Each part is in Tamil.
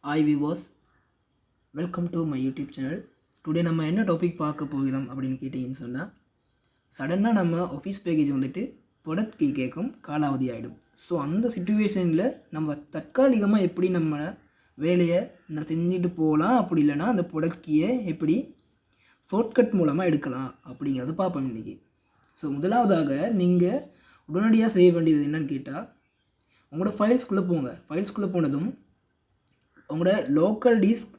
Hi viewers, welcome to my YouTube channel. Today நம்ம என்ன டாபிக் பார்க்க போகிறோம் அப்படின்னு கேட்டிங்கன்னு சொன்னால், சடனாக நம்ம ஆஃபீஸ் பேக்கேஜ் வந்துட்டு ப்ராடக்ட் கீ கேட்கும், காலாவதி ஆகிடும். ஸோ அந்த சுச்சுவேஷனில் நம்ம தற்காலிகமாக எப்படி நம்ம வேலையை செஞ்சுட்டு போகலாம், அப்படி இல்லைனா அந்த ப்ராடக்ட் கீயை எப்படி ஷார்ட்கட் மூலமாக எடுக்கலாம் அப்படிங்கிறத பார்ப்போம் இன்றைக்கி. ஸோ முதலாவதாக நீங்கள் உடனடியாக செய்ய வேண்டியது என்னன்னு கேட்டால், உங்களோட ஃபைல்ஸ்குள்ளே போங்க. ஃபைல்ஸ்குள்ளே போனதும் உங்களோட லோக்கல் டிஸ்க்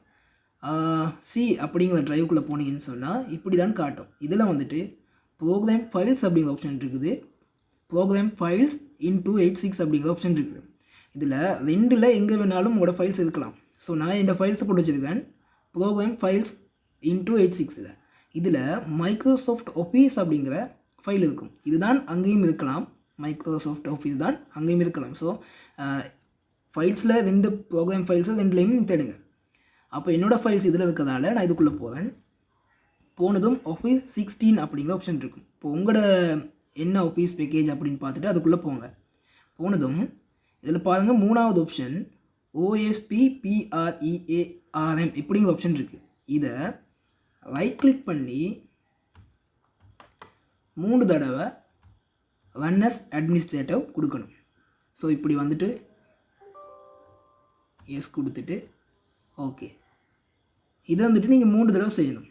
சி அப்படிங்கிற ட்ரைவுக்குள்ளே போனீங்கன்னு சொன்னால் இப்படி தான் காட்டும். இதில் வந்துட்டு ப்ரோக்ராம் ஃபைல்ஸ் அப்படிங்கிற ஆப்ஷன் இருக்குது, ப்ரோக்ராம் ஃபைல்ஸ் இன்டூ 86 அப்படிங்கிற ஆப்ஷன் இருக்குது. இதில் ரெண்டில் எங்கே வேணாலும் உங்களோட ஃபைல்ஸ் இருக்கலாம். ஸோ நான் இந்த ஃபைல்ஸை போட்டு வச்சுருக்கேன், ப்ரோக்ராம் ஃபைல்ஸ் இன்டூ 86. இதில் மைக்ரோசாஃப்ட் ஆஃபீஸ் அப்படிங்கிற ஃபைல் இருக்கும். இதுதான் அங்கேயும் இருக்கலாம், மைக்ரோசாஃப்ட் ஆஃபீஸ் தான் அங்கேயும் இருக்கலாம். ஸோ ஃபைல்ஸில் ரெண்டு ப்ரோக்ராம் ஃபைல்ஸை ரெண்டுலேயும் தேடுங்க. அப்போ என்னோடய ஃபைல்ஸ் இதில் இருக்கிறதால நான் இதுக்குள்ளே போகிறேன். போனதும் ஆஃபீஸ் 16 அப்படிங்கிற ஆப்ஷன் இருக்கும். இப்போ உங்களோட என்ன ஆஃபீஸ் பேக்கேஜ் அப்படின்னு பார்த்துட்டு அதுக்குள்ளே போங்க. போனதும் இதில் பாருங்கள், மூணாவது ஆப்ஷன் OSPPREARM இப்படிங்கிற ஆப்ஷன் இருக்குது. இதை ரைட் கிளிக் பண்ணி 3 தடவை ரன் அஸ் அட்மினிஸ்ட்ரேட்டிவ் கொடுக்கணும். ஸோ இப்படி வந்துட்டு எஸ் கொடுத்துட்டு ஓகே, இதை வந்துட்டு நீங்கள் 3 தடவை செய்யணும்.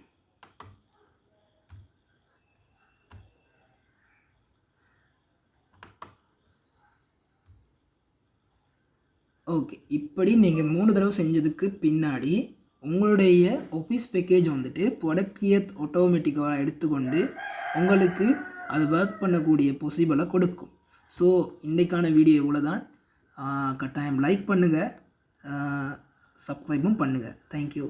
ஓகே, இப்படி நீங்கள் 3 தடவை செஞ்சதுக்கு பின்னாடி உங்களுடைய ஆஃபீஸ் பேக்கேஜ் வந்துட்டு ப்ராடக்ட் கீயை ஆட்டோமேட்டிக்காக எடுத்துக்கொண்டு உங்களுக்கு அது ஒர்க் பண்ணக்கூடிய பாசிபிளாக கொடுக்கும். ஸோ இன்றைக்கான வீடியோ இவ்வளோ தான். கட்டாயம் லைக் பண்ணுங்கள், சப்ஸ்கிரைபும் பண்ணுங்கள். தேங்க்யூ.